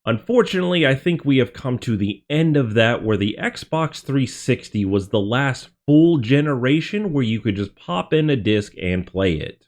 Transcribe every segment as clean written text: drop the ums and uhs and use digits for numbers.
Unfortunately, I think we have come to the end of that, where the Xbox 360 was the last full generation where you could just pop in a disc and play it.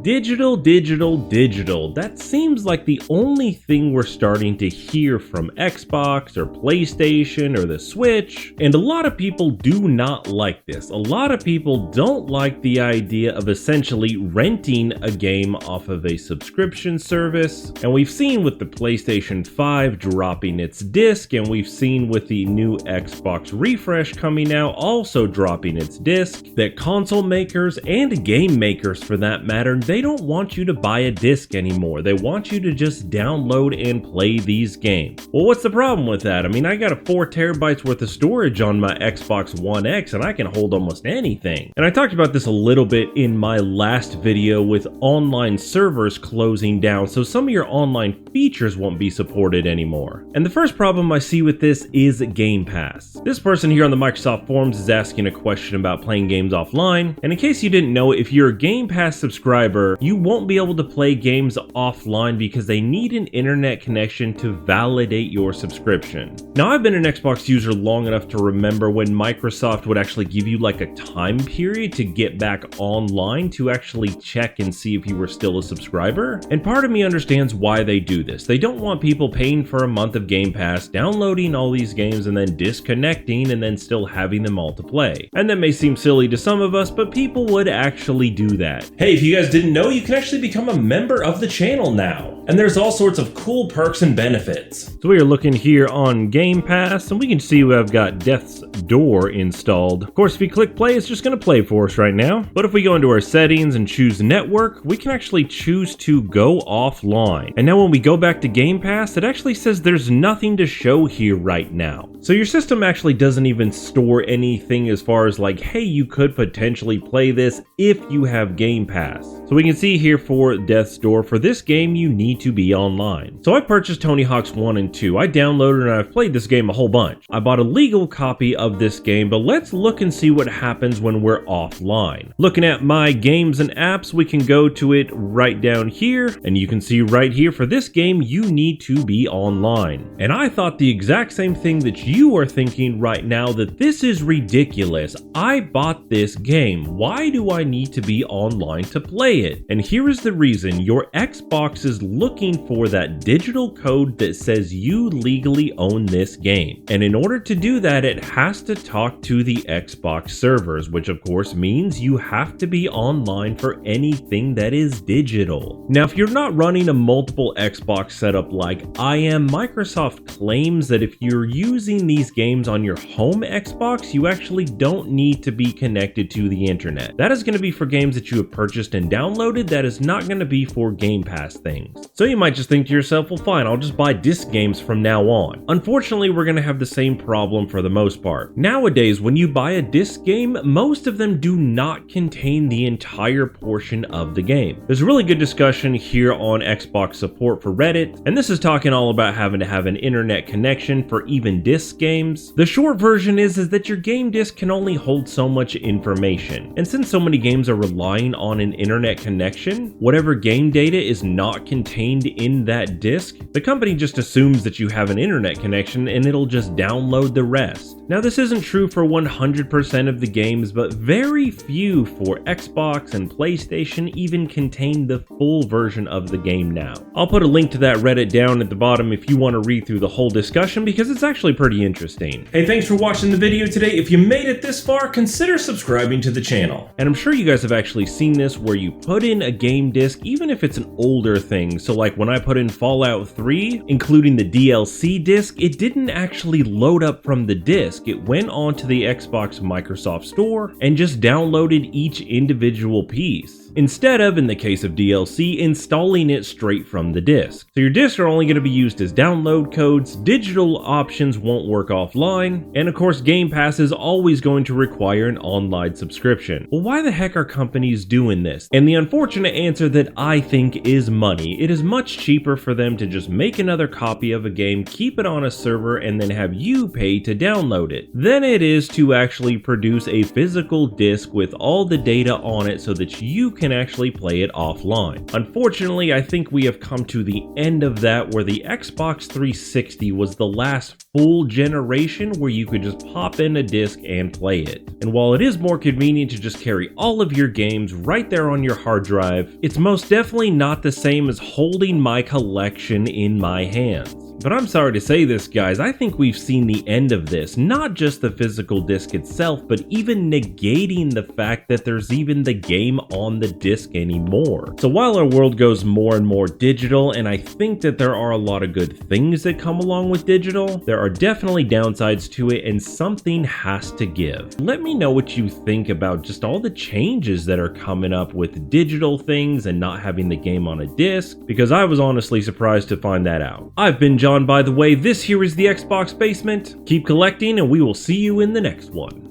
Digital, digital, digital. That seems like the only thing we're starting to hear from Xbox or PlayStation or the Switch. And a lot of people do not like this. A lot of people don't like the idea of essentially renting a game off of a subscription service. And we've seen with the PlayStation 5 dropping its disc, and we've seen with the new Xbox refresh coming out also dropping its disc, that console makers and game makers for that matter, they don't want you to buy a disc anymore. They want you to just download and play these games. Well, what's the problem with that? I mean, I got a 4 terabytes worth of storage on my Xbox One X and I can hold almost anything. And I talked about this a little bit in my last video with online servers closing down, so some of your online features won't be supported anymore. And the first problem I see with this is Game Pass. This person here on the Microsoft forums is asking a question about playing games offline, and in case you didn't know, if you're a Game Pass subscriber, you won't be able to play games offline because they need an internet connection to validate your subscription. Now, I've been an Xbox user long enough to remember when Microsoft would actually give you like a time period to get back online to actually check and see if you were still a subscriber. And part of me understands why they do this. They don't want people paying for a month of Game Pass, downloading all these games and then disconnecting and then still having them all to play. And that may seem silly to some of us, but people would actually do that. Hey, if you guys didn't know, you can actually become a member of the channel now. And there's all sorts of cool perks and benefits. So we are looking here on Game Pass, and we can see we have got Death's Door installed. Of course, if you click play, it's just going to play for us right now. But if we go into our settings and choose network, we can actually choose to go offline. And now when we go back to Game Pass, it actually says there's nothing to show here right now. So your system actually doesn't even store anything as far as like, hey, you could potentially play this if you have Game Pass. So we can see here for Death's Door, for this game, you need to be online. So I purchased Tony Hawk's 1 and 2. I downloaded and I've played this game a whole bunch. I bought a legal copy of this game, but let's look and see what happens when we're offline. Looking at my games and apps, we can go to it right down here, and you can see right here for this game, you need to be online. And I thought the exact same thing that you are thinking right now, that this is ridiculous. I bought this game. Why do I need to be online to play it? And here is the reason. Your Xbox is looking for that digital code that says you legally own this game. And in order to do that, it has to talk to the Xbox servers, which of course means you have to be online for anything that is digital. Now, if you're not running a multiple Xbox setup like I am, Microsoft claims that if you're using these games on your home Xbox, you actually don't need to be connected to the internet. That is going to be for games that you have purchased and downloaded. That is not going to be for Game Pass things. So you might just think to yourself, well fine, I'll just buy disc games from now on. Unfortunately, we're going to have the same problem for the most part. Nowadays, when you buy a disc game, most of them do not contain the entire portion of the game. There's a really good discussion here on Xbox support for Reddit, and this is talking all about having to have an internet connection for even disc games. The short version is that your game disc can only hold so much information. And since so many games are relying on an internet connection, whatever game data is not contained in that disc, the company just assumes that you have an internet connection and it'll just download the rest. Now, this isn't true for 100% of the games, but very few for Xbox and PlayStation even contain the full version of the game now. I'll put a link to that Reddit down at the bottom if you want to read through the whole discussion, because it's actually pretty interesting. Hey, thanks for watching the video today. If you made it this far, consider subscribing to the channel. And I'm sure you guys have actually seen this where you put in a game disc, even if it's an older thing. So like when I put in Fallout 3, including the DLC disc, it didn't actually load up from the disc. It went onto the Xbox Microsoft Store and just downloaded each individual piece, instead of, in the case of DLC, installing it straight from the disc. So your discs are only going to be used as download codes, digital options won't work offline, and of course Game Pass is always going to require an online subscription. Well, why the heck are companies doing this? And the unfortunate answer that I think is money. It is much cheaper for them to just make another copy of a game, keep it on a server, and then have you pay to download it, than it is to actually produce a physical disc with all the data on it so that you can actually play it offline. Unfortunately, I think we have come to the end of that, where the Xbox 360 was the last full generation where you could just pop in a disc and play it. And while it is more convenient to just carry all of your games right there on your hard drive, it's most definitely not the same as holding my collection in my hands. But I'm sorry to say this, guys, I think we've seen the end of this. Not just the physical disc itself, but even negating the fact that there's even the game on the disc anymore. So while our world goes more and more digital, and I think that there are a lot of good things that come along with digital, there are definitely downsides to it, and something has to give. Let me know what you think about just all the changes that are coming up with digital things and not having the game on a disc, because I was honestly surprised to find that out. I've been John, by the way. This here is the Xbox Basement. Keep collecting, and we will see you in the next one.